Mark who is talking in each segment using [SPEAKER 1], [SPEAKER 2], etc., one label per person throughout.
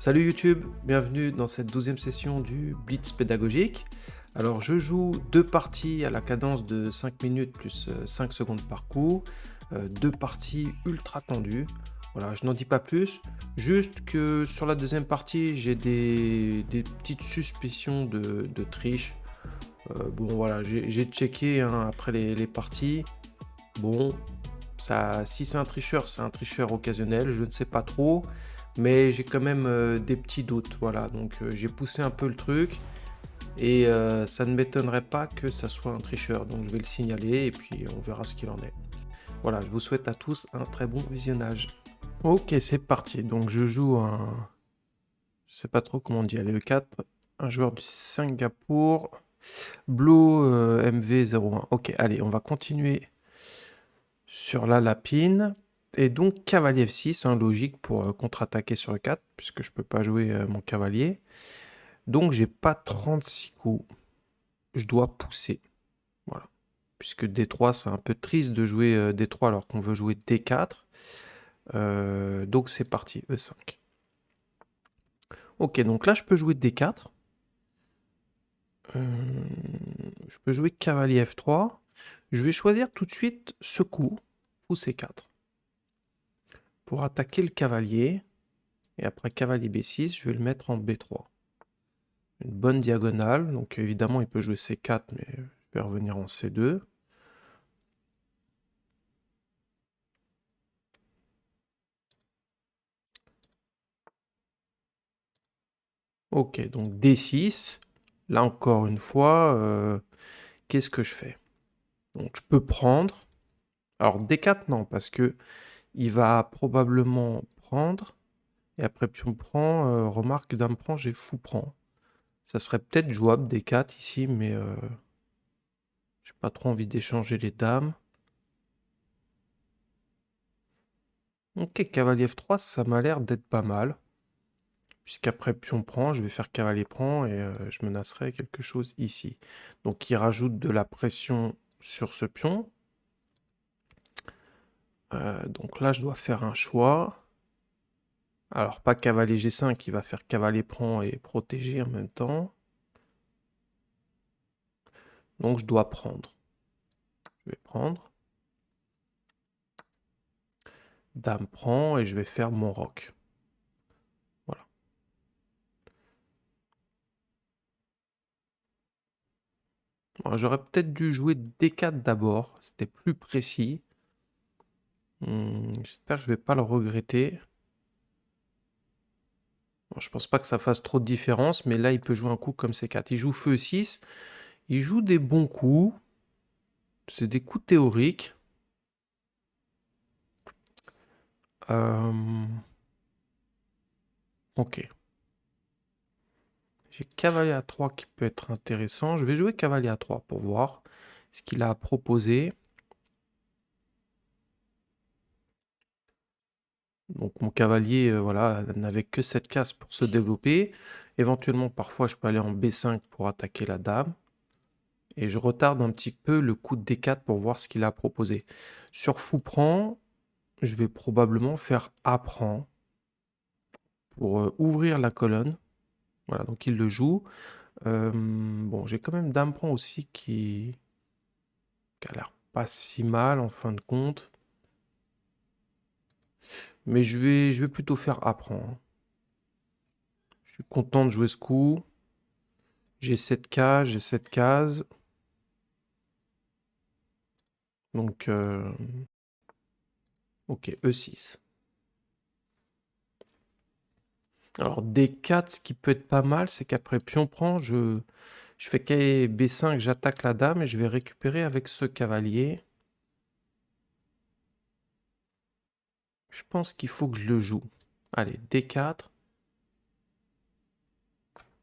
[SPEAKER 1] Salut YouTube, bienvenue dans cette 12e session du Blitz pédagogique. Alors je joue deux parties à la cadence de 5 minutes plus 5 secondes par coup, deux parties ultra tendues. Voilà, je n'en dis pas plus, juste que sur la deuxième partie j'ai des petites suspicions de triche. Bon voilà, j'ai checké hein, après les parties. Bon, ça, si c'est un tricheur occasionnel, je ne sais pas trop, mais j'ai quand même des petits doutes, voilà. Donc j'ai poussé un peu le truc et ça ne m'étonnerait pas que ça soit un tricheur. Donc je vais le signaler et puis on verra ce qu'il en est. Voilà, je vous souhaite à tous un très bon visionnage. Ok, c'est parti. Donc je joue un, je sais pas trop comment on dit, allez, le 4, un joueur du Singapour, Blue MV01. Ok, allez, on va continuer sur la lapine. Et donc cavalier F6, hein, logique pour contre-attaquer sur E4, puisque je peux pas jouer mon cavalier. Donc j'ai pas 36 coups. Je dois pousser. Voilà. Puisque D3, c'est un peu triste de jouer D3 alors qu'on veut jouer D4. Donc c'est parti, E5. Ok, donc là je peux jouer D4. Je peux jouer cavalier F3. Je vais choisir tout de suite ce coup, fou C4. Pour attaquer le cavalier. Et après cavalier B6, je vais le mettre en B3. Une bonne diagonale, donc évidemment il peut jouer C4, mais je vais revenir en C2. Ok, donc D6. Là encore une fois, qu'est-ce que je fais? Donc je peux prendre. Alors D4 non, parce que il va probablement prendre. Et après pion prend, remarque dame prend, j'ai fou prend. Ça serait peut-être jouable D4 ici, mais j'ai pas trop envie d'échanger les dames. Ok, cavalier F3, ça m'a l'air d'être pas mal. Puisqu'après pion prend, je vais faire cavalier prend et je menacerai quelque chose ici. Donc il rajoute de la pression sur ce pion. Donc là, je dois faire un choix. Alors pas cavalier G5, qui va faire cavalier prend et protéger en même temps. Donc je dois prendre. Je vais prendre. Dame prend et je vais faire mon roc. Voilà. J'aurais peut-être dû jouer D4 d'abord, c'était plus précis. J'espère que je ne vais pas le regretter. Bon, je pense pas que ça fasse trop de différence, mais là il peut jouer un coup comme C4. Il joue feu 6, il joue des bons coups, c'est des coups théoriques. Ok. J'ai cavalier A3 qui peut être intéressant. Je vais jouer cavalier A3 pour voir ce qu'il a à proposer. Donc mon cavalier voilà, n'avait que cette case pour se développer. Éventuellement, parfois, je peux aller en B5 pour attaquer la dame. Et je retarde un petit peu le coup de D4 pour voir ce qu'il a à proposer. Sur fou prend, je vais probablement faire A prend pour ouvrir la colonne. Voilà, donc il le joue. Bon, j'ai quand même dame prend aussi qui a l'air pas si mal en fin de compte. Mais je vais plutôt faire A prend, hein. Je suis content de jouer ce coup. J'ai cette case, j'ai cette case. Donc, ok, E6. Alors D4, ce qui peut être pas mal, c'est qu'après pion prend, je fais B5, j'attaque la dame et je vais récupérer avec ce cavalier. Je pense qu'il faut que je le joue. Allez, D4.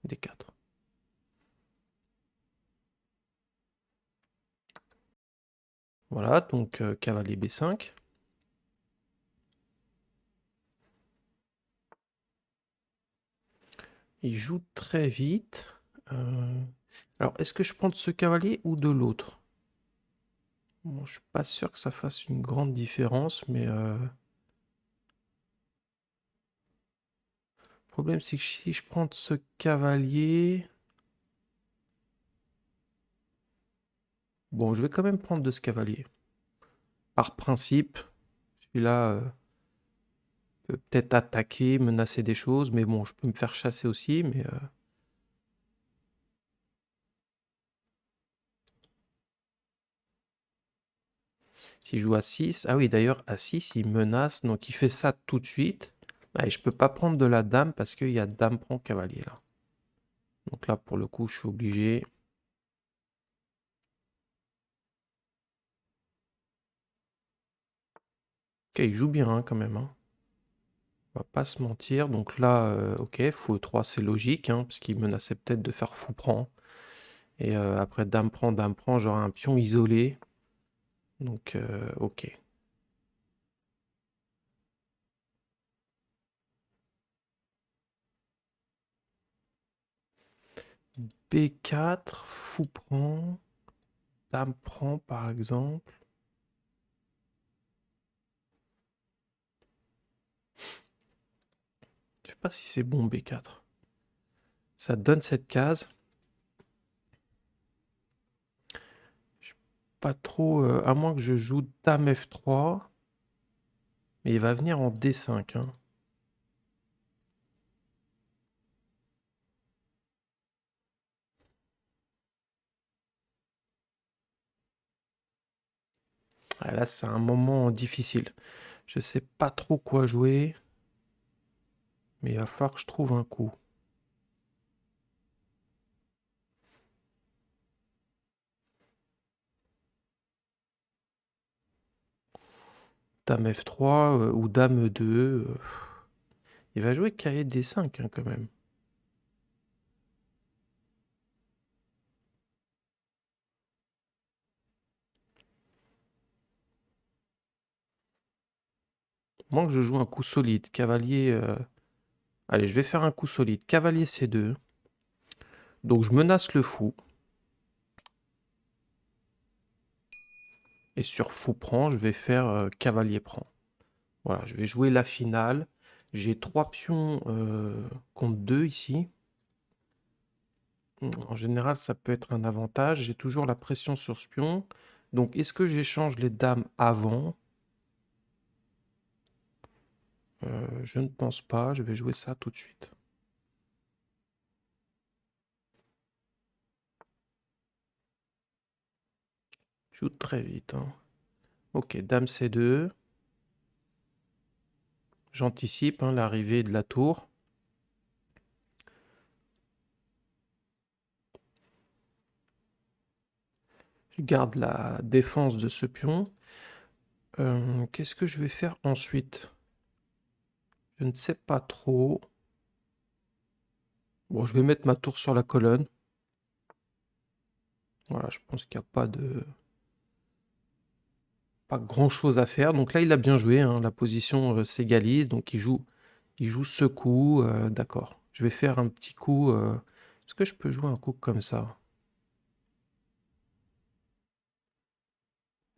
[SPEAKER 1] D4. Voilà, donc cavalier B5. Il joue très vite. Alors, est-ce que je prends de ce cavalier ou de l'autre? Bon, je suis pas sûr que ça fasse une grande différence, mais problème, c'est que si je prends ce cavalier... Bon, je vais quand même prendre de ce cavalier. Par principe, celui-là peut peut-être attaquer, menacer des choses, mais bon, je peux me faire chasser aussi, mais... S'il joue à 6, ah oui, d'ailleurs, à 6, il menace, donc il fait ça tout de suite. Ah, et je peux pas prendre de la dame parce qu'il y a dame prend cavalier là. Donc là, pour le coup, je suis obligé. Ok, il joue bien hein, quand même. Hein. On va pas se mentir. Donc là, ok, fou E3, c'est logique, hein, parce qu'il menaçait peut-être de faire fou prend. Et après dame prend, j'aurai un pion isolé. Donc, ok. B4, fou prend, dame prend par exemple. Je sais pas si c'est bon B4. Ça donne cette case. Pas trop, à moins que je joue dame F3. Mais il va venir en D5. Hein. Ah, là, c'est un moment difficile. Je sais pas trop quoi jouer. Mais il va falloir que je trouve un coup. Dame F3 ou Dame E2. Il va jouer carré D5 hein, quand même. Moi que je joue un coup solide. Cavalier... Allez, je vais faire un coup solide. Cavalier C2. Donc je menace le fou. Et sur fou prend, je vais faire cavalier prend. Voilà, je vais jouer la finale. J'ai 3 pions contre 2 ici. En général, ça peut être un avantage. J'ai toujours la pression sur ce pion. Donc, est-ce que j'échange les dames avant? Je ne pense pas. Je vais jouer ça tout de suite. Je joue très vite. Hein. Ok, dame C2. J'anticipe hein, l'arrivée de la tour. Je garde la défense de ce pion. Qu'est-ce que je vais faire ensuite? Je ne sais pas trop. Bon, je vais mettre ma tour sur la colonne. Voilà, je pense qu'il n'y a pas grand-chose à faire. Donc là, il a bien joué. Hein. La position s'égalise. Donc il joue ce coup. D'accord. Je vais faire un petit coup. Est-ce que je peux jouer un coup comme ça?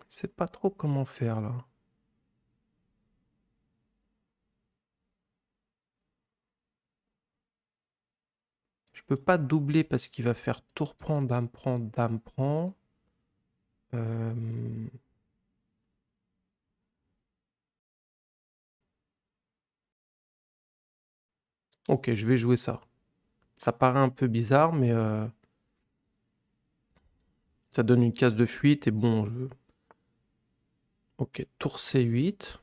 [SPEAKER 1] Je sais pas trop comment faire là. Je peux pas doubler parce qu'il va faire tour prend, dame prend, dame prend. Euh, Ok, je vais jouer ça. Ça paraît un peu bizarre, mais ça donne une case de fuite. Et bon, Ok, tour C8.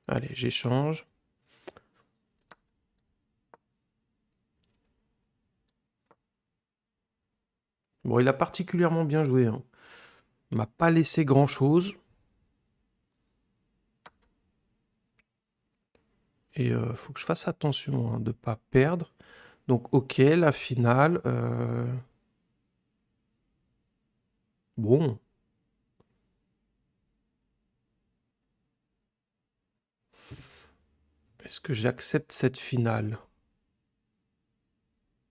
[SPEAKER 1] Allez, j'échange. Bon, il a particulièrement bien joué. Hein. Il m'a pas laissé grand-chose. Et faut que je fasse attention hein, de ne pas perdre. Donc, ok, la finale. Bon. Est-ce que j'accepte cette finale?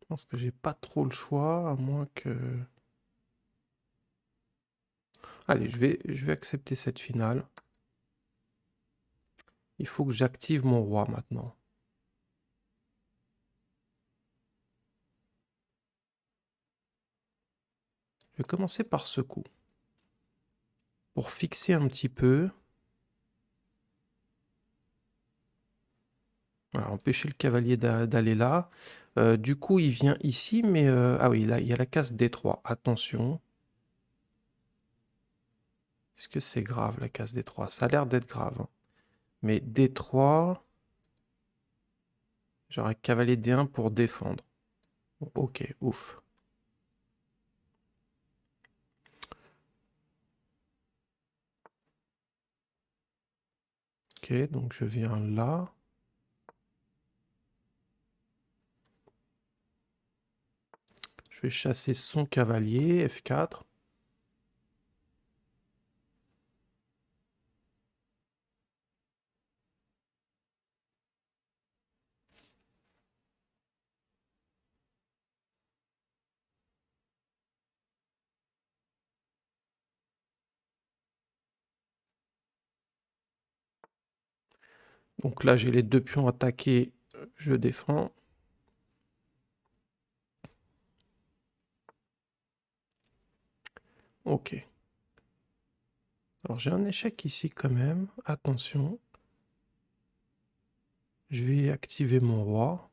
[SPEAKER 1] Je pense que j'ai pas trop le choix, à moins que... Allez, je vais accepter cette finale. Il faut que j'active mon roi maintenant. Je vais commencer par ce coup. Pour fixer un petit peu. Voilà, empêcher le cavalier d'aller là. Du coup, il vient ici, mais... ah oui, là, il y a la case D3. Attention. Est-ce que c'est grave, la case D3? Ça a l'air d'être grave, hein. Mais D3... J'aurais cavalier D1 pour défendre. Bon, ok, ouf. Ok, donc je viens là. Je vais chasser son cavalier, F4. Donc là, j'ai les deux pions attaqués, je défends. Ok. Alors j'ai un échec ici quand même, attention. Je vais activer mon roi.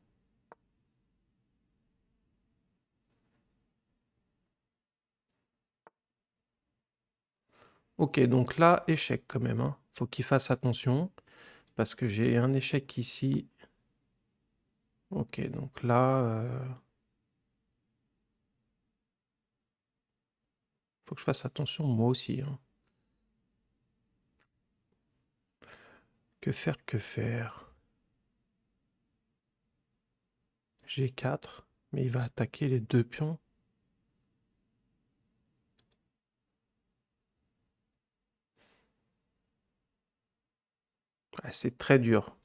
[SPEAKER 1] Ok, donc là, échec quand même, hein. Faut qu'il fasse attention, parce que j'ai un échec ici. Ok, donc là... faut que je fasse attention moi aussi, hein. Que faire, que faire? G4, mais il va attaquer les deux pions. Ah, c'est très dur.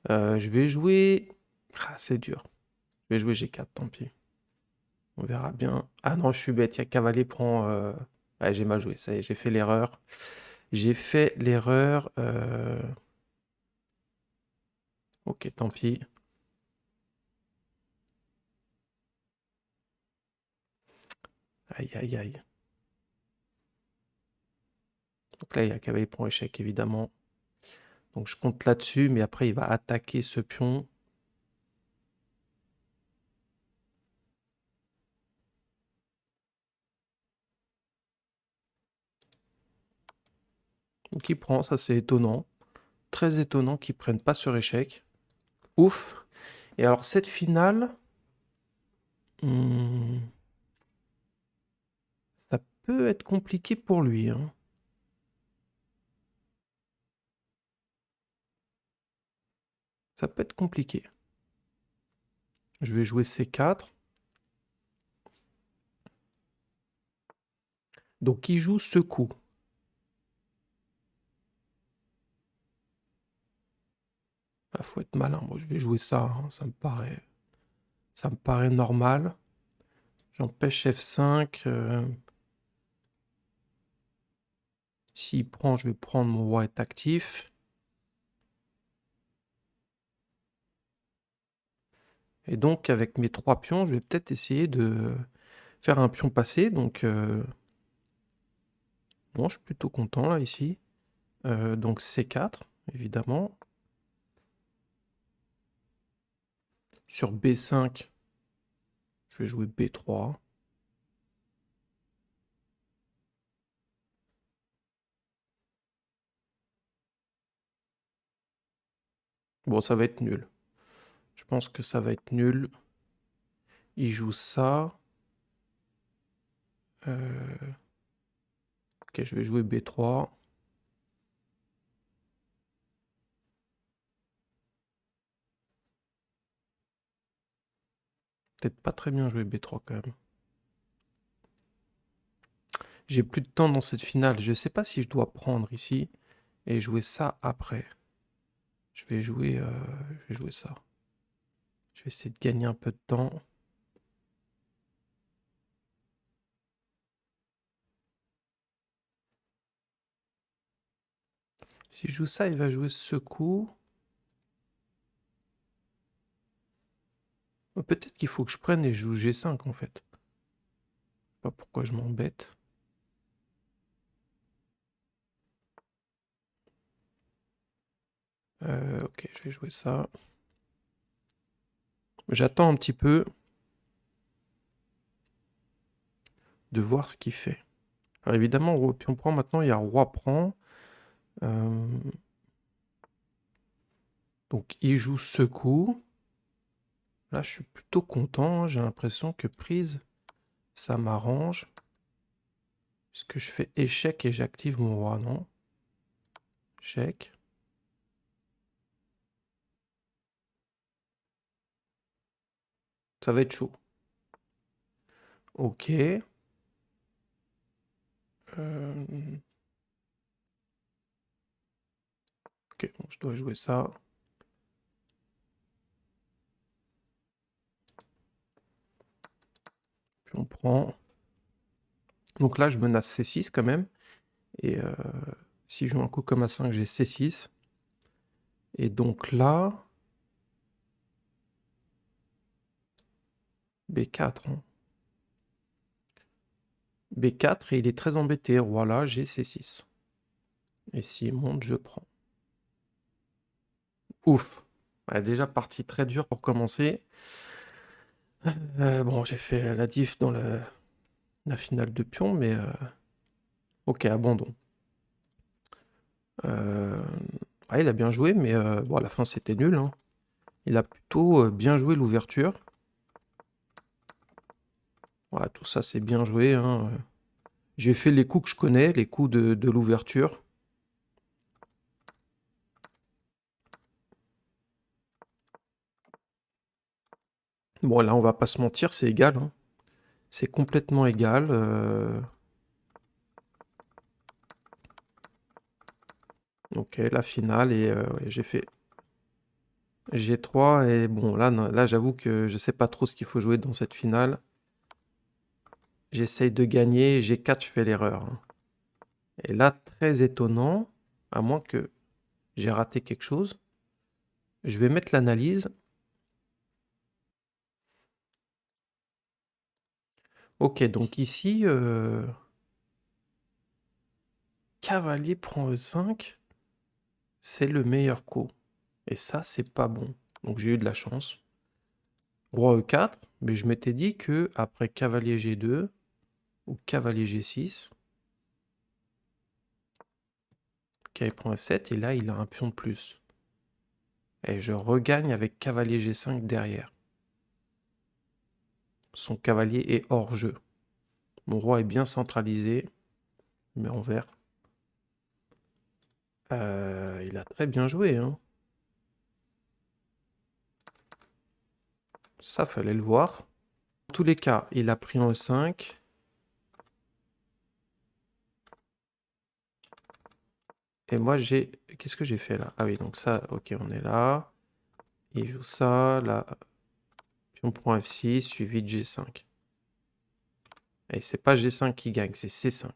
[SPEAKER 1] Je vais jouer... Ah, c'est dur. Je vais jouer G4, tant pis. On verra bien. Ah non, je suis bête, il y a cavalier prend... Ah, j'ai mal joué, ça y est, j'ai fait l'erreur. J'ai fait l'erreur... Ok, tant pis. Aïe, aïe, aïe. Donc là, il y a cavalier prend échec, évidemment. Donc je compte là-dessus, mais après, il va attaquer ce pion. Donc il prend, ça c'est étonnant. Très étonnant qu'ils prennent pas sur échec. Ouf. Et alors cette finale... ça peut être compliqué pour lui, hein. Ça peut être compliqué. Je vais jouer C4. Donc il joue ce coup. Il faut être malin. Moi, je vais jouer ça, hein. Ça me paraît normal. J'empêche F5. S'il prend, je vais prendre mon roi est actif. Et donc, avec mes trois pions, je vais peut-être essayer de faire un pion passé. Donc, bon, je suis plutôt content là, ici. Donc, C4, évidemment. Sur B5, je vais jouer B3. Bon, ça va être nul. Je pense que ça va être nul. Il joue ça. Ok, je vais jouer B3. Peut-être pas très bien jouer B3 quand même. J'ai plus de temps dans cette finale. Je ne sais pas si je dois prendre ici et jouer ça après. Je vais jouer ça. Je vais essayer de gagner un peu de temps. Si je joue ça, il va jouer ce coup. Peut-être qu'il faut que je prenne et je joue G5 en fait. Je sais pas pourquoi je m'embête. Ok, je vais jouer ça. J'attends un petit peu de voir ce qu'il fait. Alors évidemment, pion prend maintenant, il y a roi prend. Donc il joue ce coup. Là, je suis plutôt content, hein. J'ai l'impression que prise, ça m'arrange. Puisque je fais échec et j'active mon roi, non? Échec. Ça va être chaud. Ok. Ok, bon, je dois jouer ça. Puis on prend. Donc là, je menace C6 quand même. Et si je joue un coup comme A5, j'ai C6. Et donc là, B4. Hein. B4, et il est très embêté. Roi là, j'ai C6. Et s'il monte, je prends. Ouf. Ouais, déjà partie très dure pour commencer. Bon, j'ai fait la diff dans la finale de pion, mais... Ok, abandon. Ouais, il a bien joué, mais bon, à la fin, c'était nul. Hein. Il a plutôt bien joué l'ouverture. Voilà, tout ça, c'est bien joué. Hein. J'ai fait les coups que je connais, les coups de l'ouverture. Bon, là, on va pas se mentir, c'est égal. Hein. C'est complètement égal. Ok, la finale, et ouais, j'ai fait G3, et bon, là j'avoue que je sais pas trop ce qu'il faut jouer dans cette finale. J'essaye de gagner, G4, je fais l'erreur. Hein. Et là, très étonnant, à moins que j'ai raté quelque chose, je vais mettre l'analyse. Ok, donc ici, cavalier prend E5, c'est le meilleur coup. Et ça, c'est pas bon. Donc j'ai eu de la chance. Roi E4, mais je m'étais dit que après cavalier G2 ou cavalier G6, il prend F7, et là, il a un pion de plus. Et je regagne avec cavalier G5 derrière. Son cavalier est hors jeu. Mon roi est bien centralisé, mais en vert. Il a très bien joué. Hein. Ça, fallait le voir. Dans tous les cas, il a pris en E5. Et moi, j'ai... Qu'est-ce que j'ai fait là? Ah oui, donc ça, ok, on est là. Il joue ça, là. Pion prend F6, suivi de G5. Et c'est pas G5 qui gagne, c'est C5.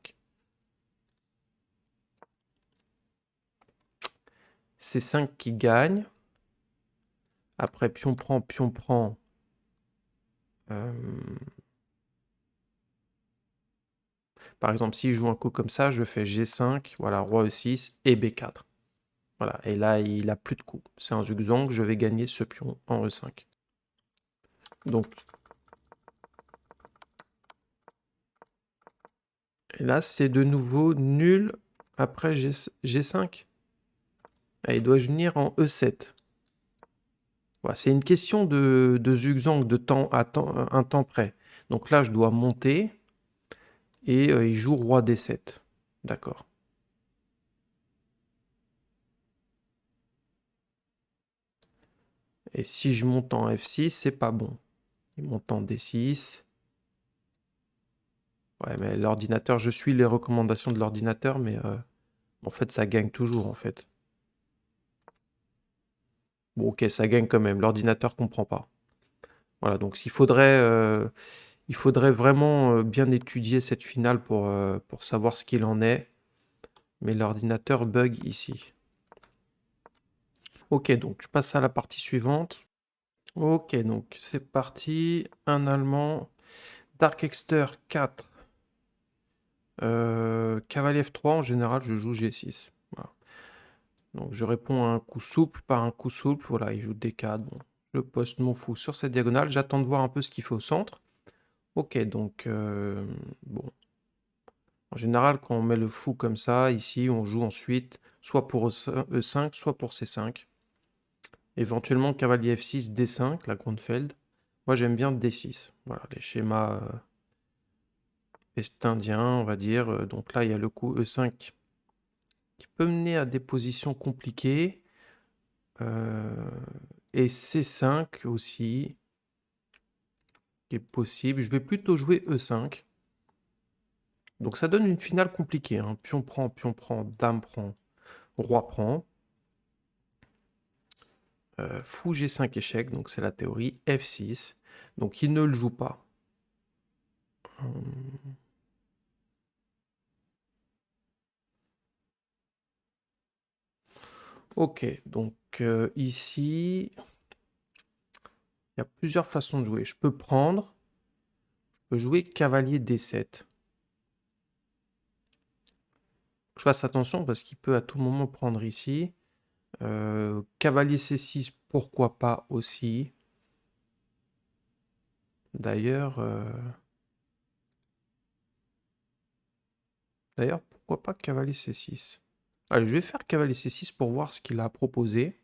[SPEAKER 1] C5 qui gagne. Après, pion prend, pion prend. Par exemple, si je joue un coup comme ça, je fais G5, voilà, roi E6 et B4. Voilà, et là, il a plus de coups. C'est un zugzwang, je vais gagner ce pion en E5. Donc, et là, c'est de nouveau nul après G5. Ah, il doit venir en E7. Voilà, c'est une question de zugzwang, de temps à un temps près. Donc là, je dois monter, et il joue roi D7. D'accord. Et si je monte en F6, c'est pas bon. Il monte en D6. Ouais, mais l'ordinateur, je suis les recommandations de l'ordinateur, mais en fait, ça gagne toujours, en fait. Bon, ok, ça gagne quand même. L'ordinateur comprend pas. Voilà, donc il faudrait vraiment bien étudier cette finale pour savoir ce qu'il en est. Mais l'ordinateur bug ici. Ok, donc je passe à la partie suivante. Ok, donc c'est parti. Un allemand. Dark Exter 4. Cavalier F3, en général, je joue G6. Voilà. Donc je réponds à un coup souple par un coup souple. Voilà, il joue D4. Bon. Je poste mon fou sur cette diagonale. J'attends de voir un peu ce qu'il fait au centre. Ok, donc bon. En général, quand on met le fou comme ça, ici, on joue ensuite soit pour E5, soit pour C5. Éventuellement, cavalier F6, D5, la Grunfeld. Moi, j'aime bien D6. Voilà, les schémas est-indiens, on va dire. Donc là, il y a le coup E5 qui peut mener à des positions compliquées. Et C5 aussi, qui est possible. Je vais plutôt jouer E5. Donc ça donne une finale compliquée, hein. Pion prend, dame prend, roi prend. Fou G5 échec, donc c'est la théorie. F6. Donc il ne le joue pas. Ok, donc ici, il y a plusieurs façons de jouer. Je peux prendre, je peux jouer cavalier D7. Je fasse attention parce qu'il peut à tout moment prendre ici. Cavalier C6, pourquoi pas aussi. D'ailleurs, pourquoi pas cavalier C6. Allez, je vais faire cavalier C6 pour voir ce qu'il a proposé.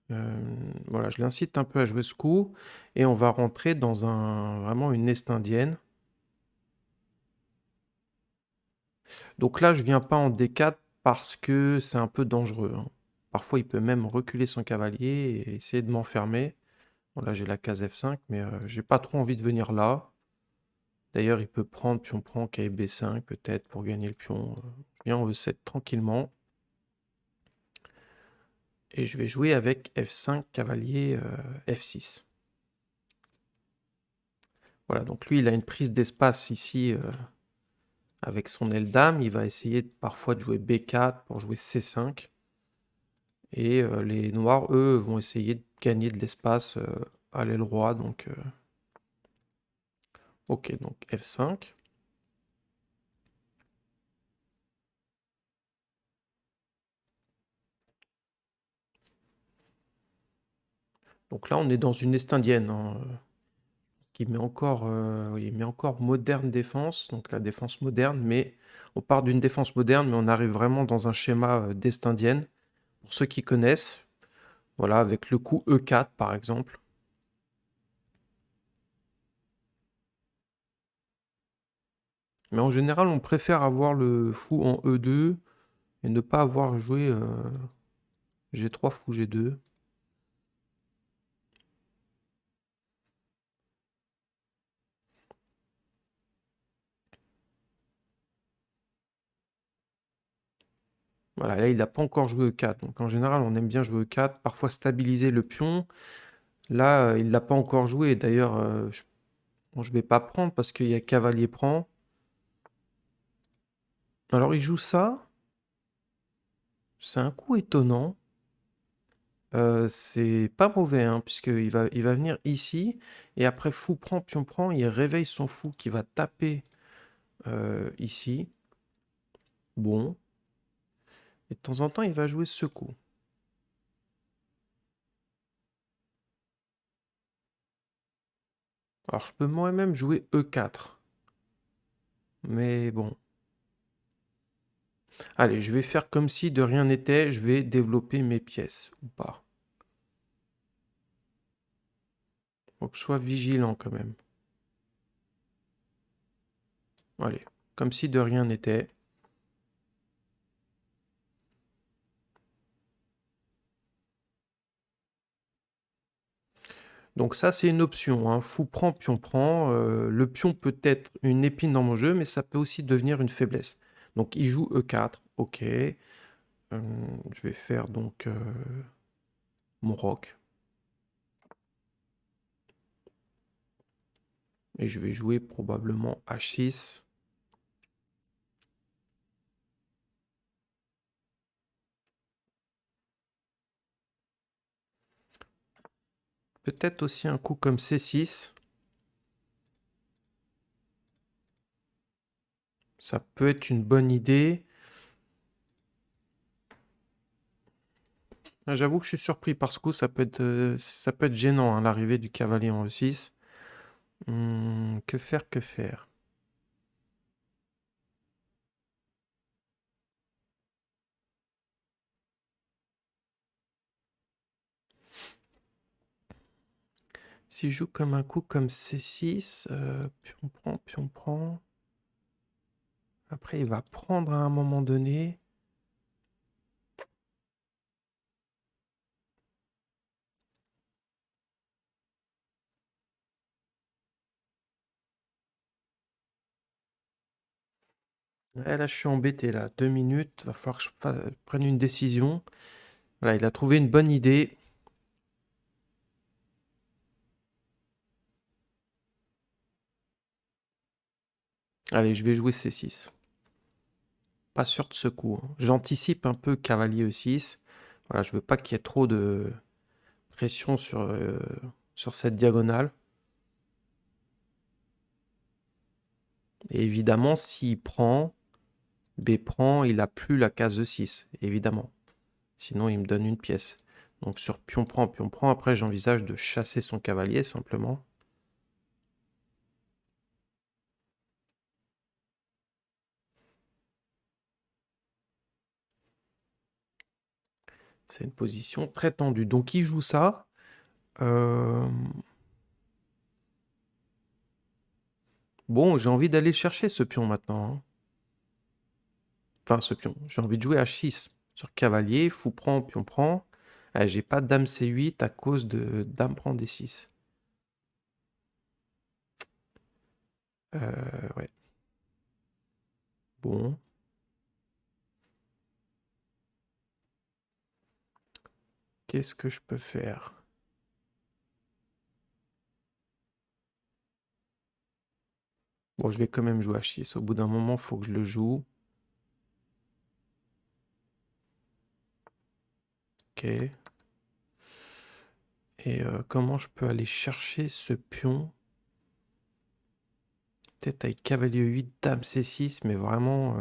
[SPEAKER 1] Voilà, je l'incite un peu à jouer ce coup. Et on va rentrer dans vraiment une est indienne. Donc là, je viens pas en D4 parce que c'est un peu dangereux, hein. Parfois, il peut même reculer son cavalier et essayer de m'enfermer. Bon, là, j'ai la case F5, mais j'ai pas trop envie de venir là. D'ailleurs, il peut prendre pion prend, quai B5 peut-être pour gagner le pion. Je viens en E7 tranquillement. Et je vais jouer avec F5, cavalier F6. Voilà, donc lui, il a une prise d'espace ici avec son aile dame. Il va essayer parfois de jouer B4 pour jouer C5. Et les noirs, eux, vont essayer de gagner de l'espace à l'aile roi. Donc, ok, donc F5. Donc là, on est dans une est indienne, hein, qui met encore, oui, il met encore moderne défense, donc la défense moderne, mais on part d'une défense moderne, mais on arrive vraiment dans un schéma d'est indienne. Pour ceux qui connaissent, voilà, avec le coup E4 par exemple. Mais en général, on préfère avoir le fou en E2 et ne pas avoir joué G3 fou G2. Voilà, là, il n'a pas encore joué E4. Donc en général, on aime bien jouer E4, parfois stabiliser le pion. Là, il ne l'a pas encore joué. D'ailleurs, bon, je ne vais pas prendre parce qu'il y a cavalier prend. Alors il joue ça. C'est un coup étonnant. C'est pas mauvais, hein, puisqu'il va venir ici. Et après, fou prend, pion prend. Il réveille son fou qui va taper ici. Bon. Et de temps en temps, il va jouer ce coup. Alors je peux moi-même jouer E4. Mais bon. Allez, je vais faire comme si de rien n'était, je vais développer mes pièces, ou pas. Faut que je sois vigilant quand même. Allez, comme si de rien n'était. Donc ça, c'est une option, hein. Fou prend, pion prend. Le pion peut être une épine dans mon jeu, mais ça peut aussi devenir une faiblesse. Donc il joue E4, ok. Je vais faire donc mon roc. Et je vais jouer probablement H6. Peut-être aussi un coup comme C6. Ça peut être une bonne idée. Ah, j'avoue que je suis surpris par ce coup. Ça peut être gênant, hein, l'arrivée du cavalier en E6. Que faire, que faire? Si je joue comme un coup comme C6, pion prend, pion prend. Après, il va prendre à un moment donné. Ouais, là, je suis embêté, là. 2 minutes, va falloir que prenne une décision. Voilà, il a trouvé une bonne idée. Allez, je vais jouer C6. Pas sûr de ce coup, hein. J'anticipe un peu cavalier E6. Voilà, je veux pas qu'il y ait trop de pression sur cette diagonale. Et évidemment, s'il prend, B prend, il a plus la case E6, évidemment. Sinon, il me donne une pièce. Donc sur pion prend, après j'envisage de chasser son cavalier simplement. C'est une position très tendue. Donc il joue ça. Euh, Bon, j'ai envie d'aller chercher ce pion maintenant, hein. Enfin, ce pion. J'ai envie de jouer H6 sur cavalier, fou prend, pion prend. Ah, j'ai pas dame C8 à cause de dame prend D6. Ouais. Bon. Qu'est-ce que je peux faire? Bon, je vais quand même jouer H6. Au bout d'un moment, il faut que je le joue. Ok. Et comment je peux aller chercher ce pion? Peut-être avec cavalier E8, dame C6, mais vraiment,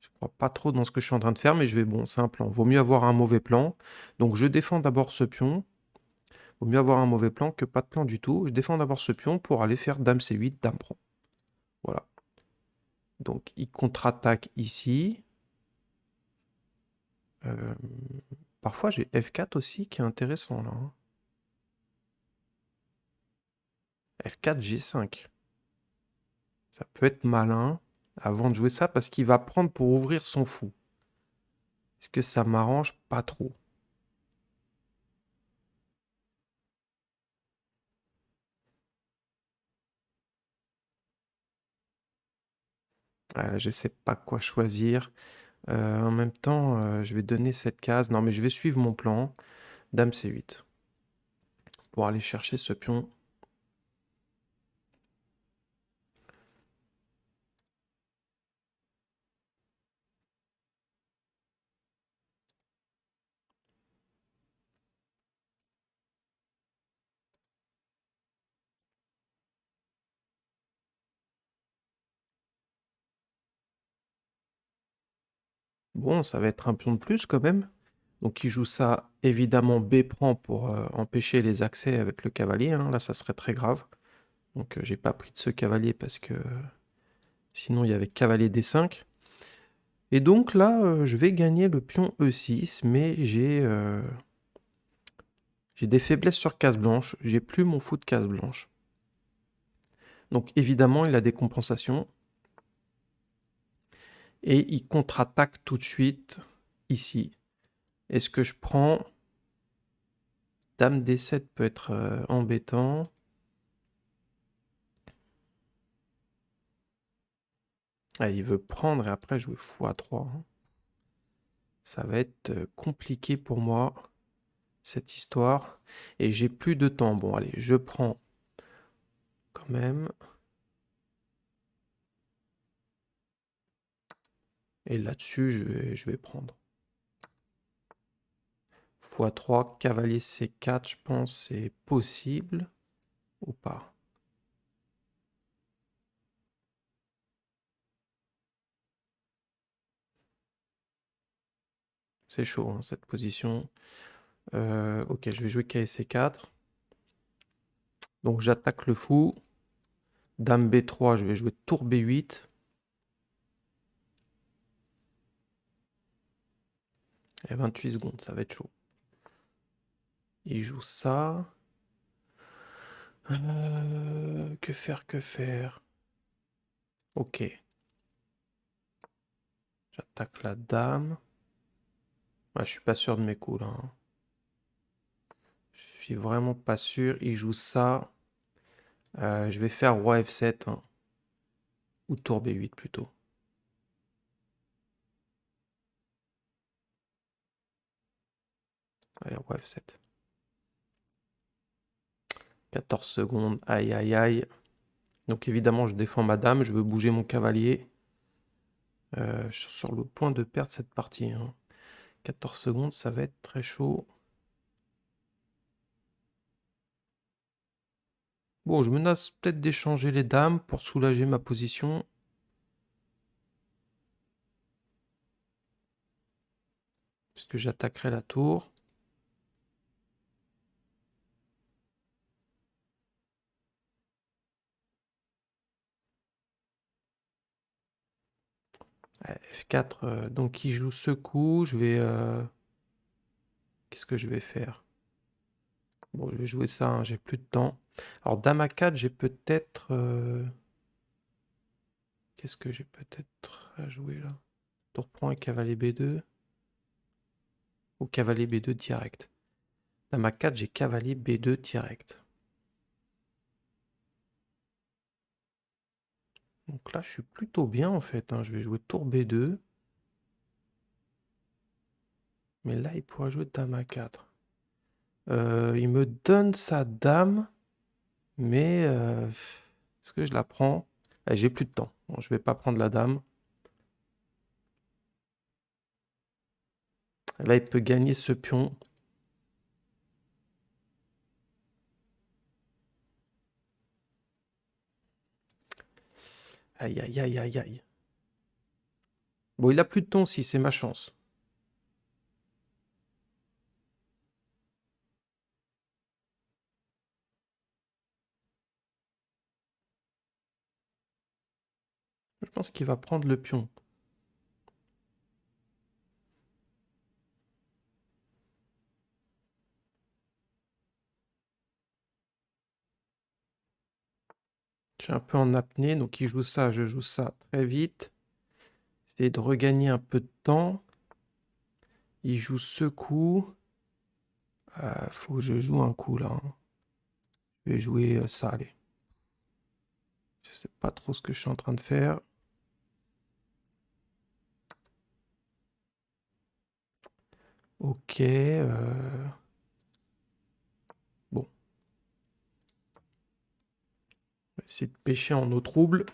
[SPEAKER 1] je crois pas trop dans ce que je suis en train de faire, mais je vais, bon, c'est un plan. Vaut mieux avoir un mauvais plan. Donc je défends d'abord ce pion. Vaut mieux avoir un mauvais plan que pas de plan du tout. Je défends d'abord ce pion pour aller faire dame C8, dame prend. Voilà. Donc il contre-attaque ici. Euh, Parfois j'ai F4 aussi qui est intéressant là, hein. F4, G5. Ça peut être malin avant de jouer ça parce qu'il va prendre pour ouvrir son fou. Est-ce que ça m'arrange? Pas trop. Je sais pas quoi choisir. En même temps, je vais donner cette case. Non, mais je vais suivre mon plan. Dame C8. Pour aller chercher ce pion. Bon, ça va être un pion de plus quand même. Donc il joue ça, évidemment, B prend pour empêcher les accès avec le cavalier, hein. Là, ça serait très grave. Donc j'ai pas pris de ce cavalier parce que sinon il y avait cavalier D5. Et donc là, je vais gagner le pion E6, mais j'ai des faiblesses sur case blanche. J'ai plus mon fou de case blanche. Donc évidemment, il a des compensations. Et il contre-attaque tout de suite ici. Est-ce que je prends? Dame D7 peut être embêtant. Ah, il veut prendre et après jouer fou à 3, hein. Ça va être compliqué pour moi, cette histoire. Et j'ai plus de temps. Bon, allez, je prends quand même. Et là-dessus, je vais prendre. x3, cavalier C4, je pense c'est possible ou pas. C'est chaud hein, cette position. Ok, je vais jouer KSC4. Donc j'attaque le fou. Dame B3, je vais jouer tour B8. Et 28 secondes, ça va être chaud. Il joue ça. Que faire, que faire? Ok. J'attaque la dame. Ouais, je suis pas sûr de mes coups là, hein. Je suis vraiment pas sûr. Il joue ça. Je vais faire roi F7 hein. Ou tour B8 plutôt. Allez, roi F7. 14 secondes. Aïe, aïe, aïe. Donc évidemment, je défends ma dame. Je veux bouger mon cavalier. Je suis sur le point de perdre cette partie, hein. 14 secondes, ça va être très chaud. Bon, je menace peut-être d'échanger les dames pour soulager ma position. Puisque j'attaquerai la tour. F4, donc il joue ce coup. Je vais... Qu'est-ce que je vais faire? Bon, je vais jouer ça, hein, j'ai plus de temps. Alors, dame à 4, j'ai peut-être... Qu'est-ce que j'ai peut-être à jouer là? Tour prend et cavalier B2. Ou cavalier B2 direct. Dame à 4, j'ai cavalier B2 direct. Donc là, je suis plutôt bien en fait, hein. Je vais jouer tour B2. Mais là, il pourra jouer dame à 4. Il me donne sa dame. Mais est-ce que je la prends? J'ai plus de temps. Bon, je vais pas prendre la dame. Là, il peut gagner ce pion. Aïe, aïe, aïe, aïe, aïe. Bon, il a plus de ton si, c'est ma chance. Je pense qu'il va prendre le pion. Je suis un peu en apnée, donc il joue ça, je joue ça très vite. Essayer de regagner un peu de temps. Il joue ce coup. Faut que je joue un coup là, hein. Je vais jouer ça, allez. Je sais pas trop ce que je suis en train de faire. Ok. Bon. On va essayer de pêcher en eau trouble.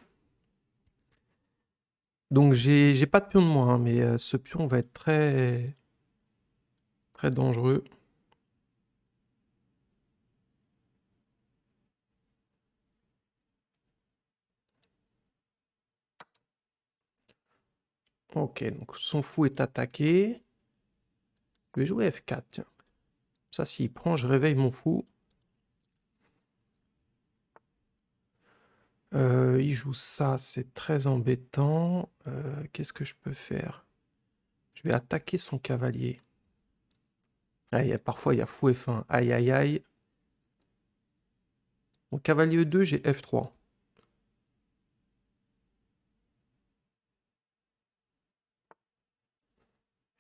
[SPEAKER 1] Donc j'ai pas de pion de moins, hein, mais ce pion va être très, très dangereux. Ok, donc son fou est attaqué. Je vais jouer F4, tiens. Ça, s'il prend, je réveille mon fou. Il joue ça, c'est très embêtant. Qu'est-ce que je peux faire? Je vais attaquer son cavalier. Ah, parfois, il y a fou F1. Aïe, aïe, aïe. Mon cavalier E2, j'ai F3.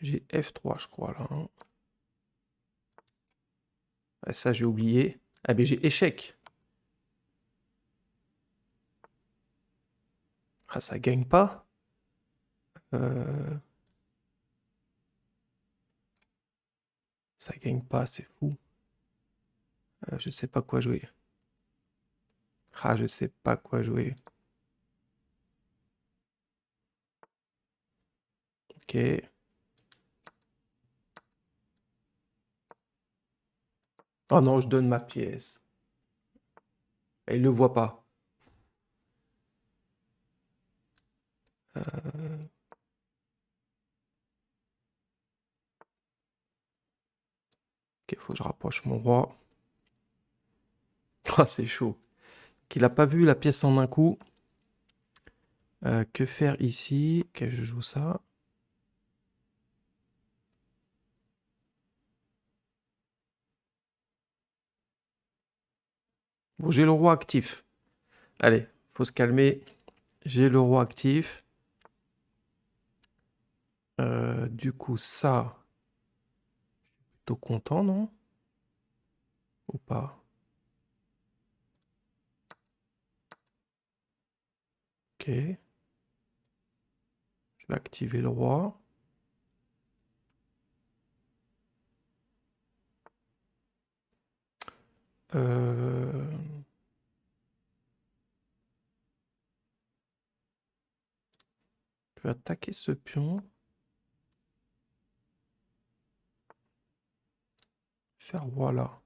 [SPEAKER 1] J'ai F3, je crois, là, hein. Ah, ça, j'ai oublié. Ah, mais j'ai échec. Ah, ça gagne pas. Ça gagne pas, c'est fou. Je sais pas quoi jouer. Ah, je sais pas quoi jouer. Ok. Oh non, je donne ma pièce. Et il le voit pas. Ok, faut que je rapproche mon roi. Ah, c'est chaud. Qu'il a pas vu la pièce en un coup. Que faire ici? Ok, je joue ça. Bon, j'ai le roi actif. Allez, faut se calmer. J'ai le roi actif. Du coup, ça, plutôt content, non? Ou pas? Ok. Je vais activer le roi. Euh, Je vais attaquer ce pion. Faire roi là.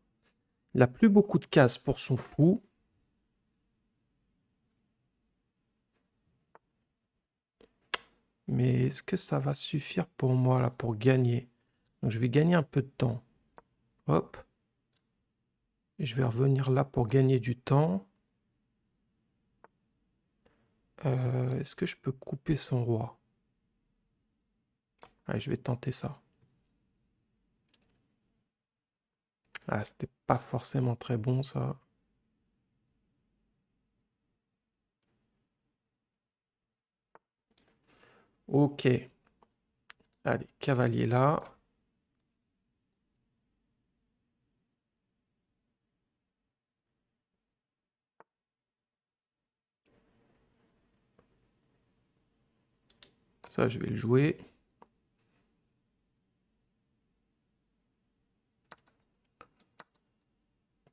[SPEAKER 1] Il n'a plus beaucoup de cases pour son fou. Mais est-ce que ça va suffire pour moi là pour gagner? Donc je vais gagner un peu de temps. Hop. Et je vais revenir là pour gagner du temps. Est-ce que je peux couper son roi? Allez, je vais tenter ça. Ah, c'était pas forcément très bon ça. Ok. Allez, cavalier là. Ça, je vais le jouer.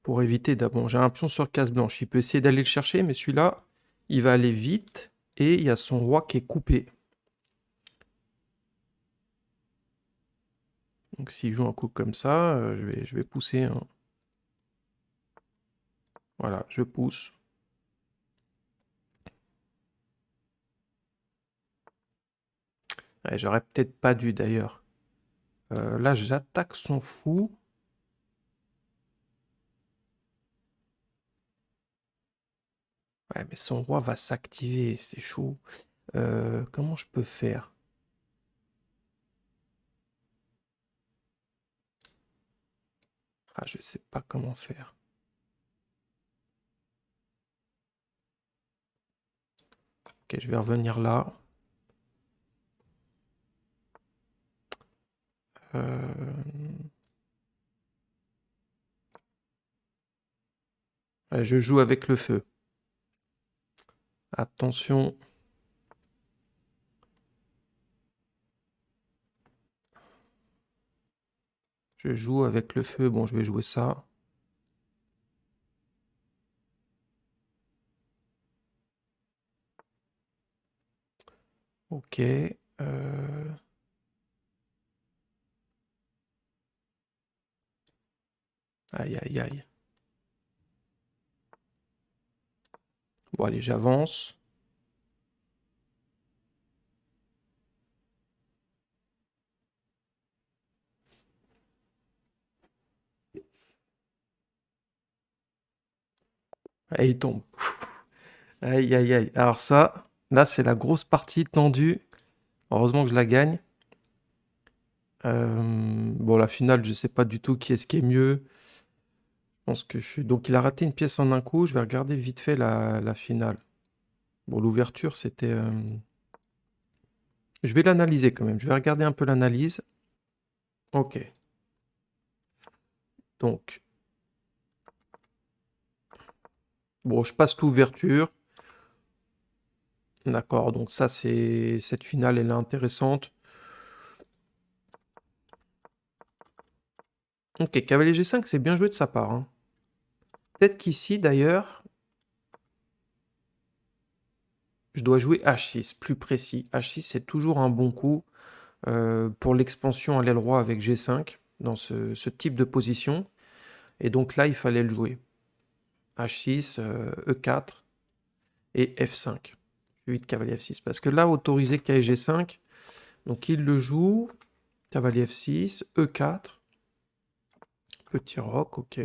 [SPEAKER 1] Pour éviter d'abord, j'ai un pion sur case blanche. Il peut essayer d'aller le chercher, mais celui-là, il va aller vite. Et il y a son roi qui est coupé. Donc s'il joue un coup comme ça, je vais pousser. Hein. Voilà, je pousse. Ouais, j'aurais peut-être pas dû d'ailleurs. Là, j'attaque son fou. Ouais, mais son roi va s'activer, c'est chaud. Comment je peux faire? Ah, je sais pas comment faire. Ok, je vais revenir là. Ouais, je joue avec le feu. Attention. Je joue avec le feu. Bon, je vais jouer ça. Ok. Aïe, aïe, aïe. Bon, allez, j'avance. Et il tombe. Aïe, aïe, aïe. Alors ça, là, c'est la grosse partie tendue. Heureusement que je la gagne. Bon, la finale, je sais pas du tout qui est-ce qui est mieux. Je pense que je suis... Donc, il a raté une pièce en un coup. Je vais regarder vite fait la finale. Bon, l'ouverture, c'était... Je vais l'analyser quand même. Je vais regarder un peu l'analyse. Ok. Donc, bon, je passe l'ouverture. D'accord, donc ça, c'est... Cette finale, elle est intéressante. Ok, cavalier G5, c'est bien joué de sa part. Hein. Peut-être qu'ici, d'ailleurs, je dois jouer H6, plus précis. H6, c'est toujours un bon coup pour l'expansion à l'aile roi avec G5, dans ce type de position. Et donc là, il fallait le jouer. H6, E4 et F5. Suivi de cavalier F6. Parce que là, autorisé KG5. Donc il le joue. Cavalier F6, E4. Petit roc, ok.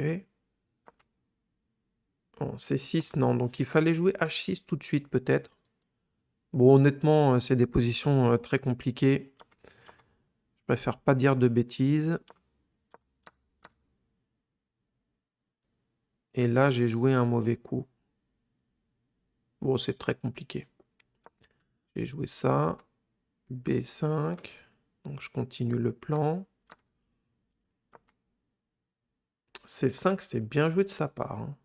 [SPEAKER 1] Bon, C6, non. Donc il fallait jouer H6 tout de suite, peut-être. Bon, honnêtement, c'est des positions très compliquées. Je préfère pas dire de bêtises. Et là, j'ai joué un mauvais coup. Bon, c'est très compliqué. J'ai joué ça. B5. Donc je continue le plan. C5, c'est bien joué de sa part, hein.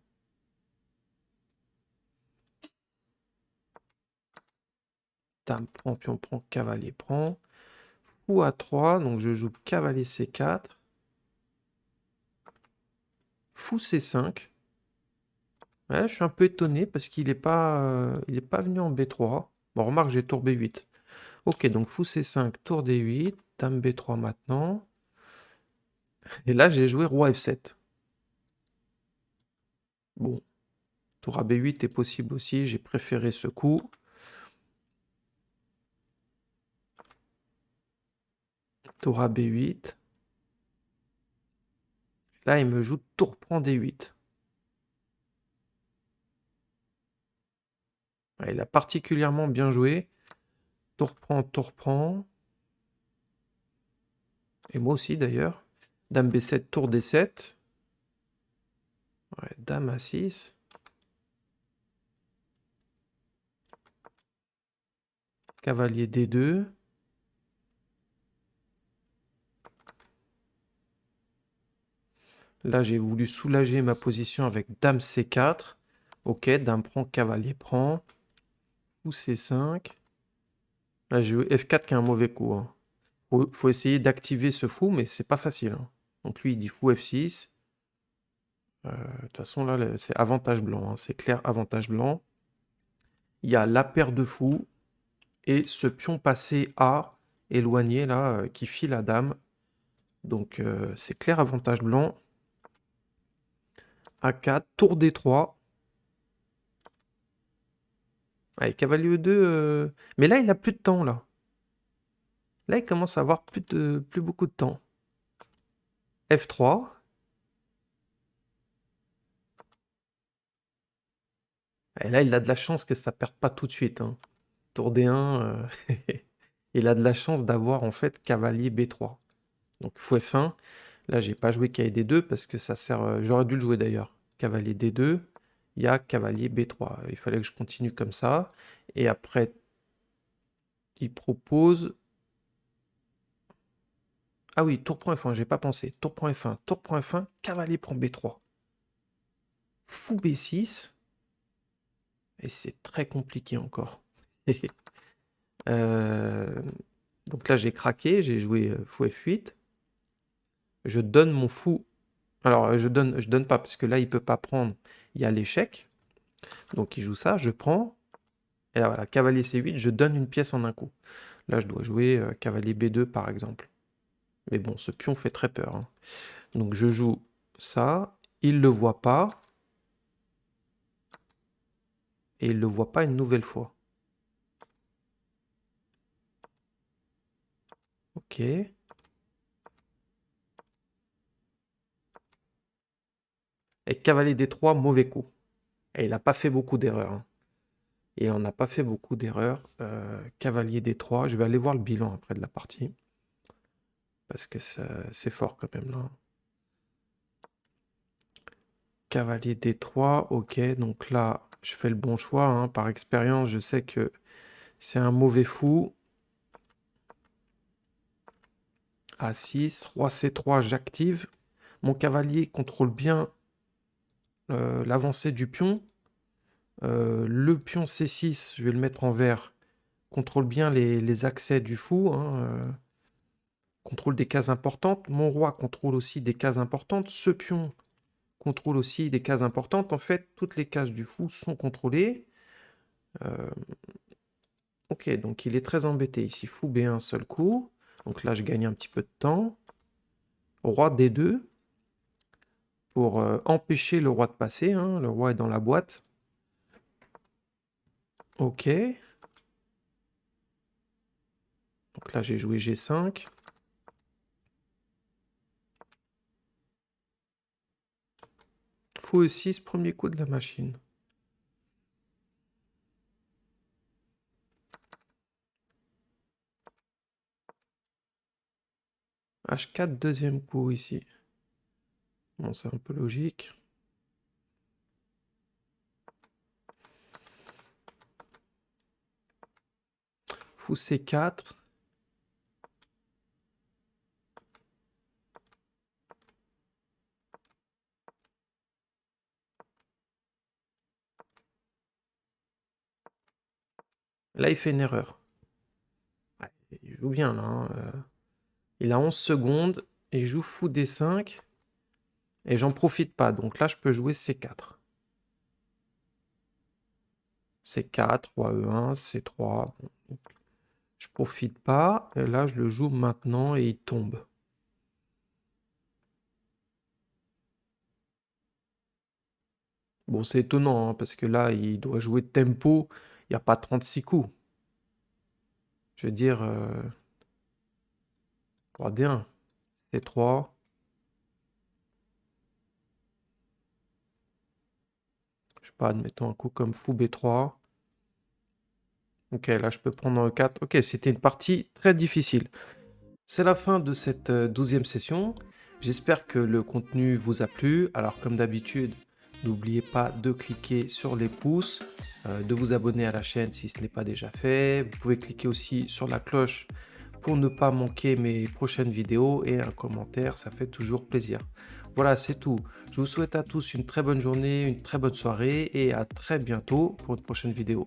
[SPEAKER 1] Dame prend, pion prend, cavalier prend. Fou A3, donc je joue cavalier C4. Fou C5. Ouais, je suis un peu étonné parce qu'il n'est pas, il est pas venu en B3. Bon, remarque, j'ai tour B8. Ok, donc fou C5, tour D8, dame B3 maintenant. Et là, j'ai joué roi F7. Bon, tour à B8 est possible aussi, j'ai préféré ce coup. Tour à B8. Là, il me joue tour prend D8. Ouais, il a particulièrement bien joué. Tour prend, tour prend. Et moi aussi d'ailleurs. Dame B7, tour D7. Ouais, dame A6. Cavalier D2. Là, j'ai voulu soulager ma position avec dame C4. Ok, dame prend, cavalier prend. Fou C5. Là, j'ai eu F4 qui est un mauvais coup, hein. Faut essayer d'activer ce fou, mais c'est pas facile, hein. Donc lui, il dit fou F6. De toute façon, là, c'est avantage blanc, hein. C'est clair, avantage blanc. Il y a la paire de fous et ce pion passé A, éloigné, là, qui file la dame. Donc, c'est clair, avantage blanc. A4, tour D3. Allez, cavalier E2. Mais là, il a plus de temps, là. Là, il commence à avoir plus beaucoup de temps. F3. Et là, il a de la chance que ça perde pas tout de suite, hein. Tour D1. Il a de la chance d'avoir, en fait, cavalier B3. Donc, fou F1. Là, j'ai pas joué cavalier D2 parce que ça sert... J'aurais dû le jouer, d'ailleurs. Cavalier D2. Il y a cavalier B3. Il fallait que je continue comme ça. Et après, il propose... Ah oui, tour prend F1, j'ai pas pensé. Tour prend F1, tour prend F1, cavalier prend B3. Fou B6. Et c'est très compliqué encore. Donc là, j'ai craqué, j'ai joué fou F8. Je donne mon fou. Alors, je donne pas, parce que là, il peut pas prendre. Il y a l'échec. Donc, il joue ça, je prends. Et là, voilà, cavalier C8, je donne une pièce en un coup. Là, je dois jouer cavalier B2, par exemple. Mais bon, ce pion fait très peur, hein. Donc, je joue ça. Il le voit pas. Et il le voit pas une nouvelle fois. Ok. Et cavalier D3, mauvais coup. Et il n'a pas fait beaucoup d'erreurs, hein. Et on n'a pas fait beaucoup d'erreurs. Cavalier D3, je vais aller voir le bilan après de la partie. Parce que c'est fort quand même là. Cavalier D3, ok. Donc là, je fais le bon choix, hein. Par expérience, je sais que c'est un mauvais fou. A6, roi C3, j'active. Mon cavalier contrôle bien l'avancée du pion. Le pion C6, je vais le mettre en vert, contrôle bien les accès du fou, hein, contrôle des cases importantes. Mon roi contrôle aussi des cases importantes. Ce pion contrôle aussi des cases importantes. En fait, toutes les cases du fou sont contrôlées. Ok, donc il est très embêté ici. Fou B1, seul coup. Donc là, je gagne un petit peu de temps. Roi D2. pour empêcher le roi de passer, hein. Le roi est dans la boîte. Ok. Donc là, j'ai joué G5. Fou E6, premier coup de la machine. H4, deuxième coup ici. Bon, c'est un peu logique. Fou C4. Là, il fait une erreur. Ouais, il joue bien, là, hein. Il a 11 secondes. Et il joue fou D5. Et j'en profite pas. Donc là, je peux jouer C4. C4, roi E1, C3. Bon, je profite pas. Et là, je le joue maintenant et il tombe. Bon, c'est étonnant, hein, parce que là, il doit jouer tempo. Il n'y a pas 36 coups. Je veux dire, roi D1, C3. Je sais pas, admettons un coup comme fou B3. Ok, là, je peux prendre un E4. Ok, c'était une partie très difficile. C'est la fin de cette 12e session. J'espère que le contenu vous a plu. Alors comme d'habitude, n'oubliez pas de cliquer sur les pouces, de vous abonner à la chaîne si ce n'est pas déjà fait. Vous pouvez cliquer aussi sur la cloche pour ne pas manquer mes prochaines vidéos et un commentaire, ça fait toujours plaisir. Voilà, c'est tout. Je vous souhaite à tous une très bonne journée, une très bonne soirée et à très bientôt pour une prochaine vidéo.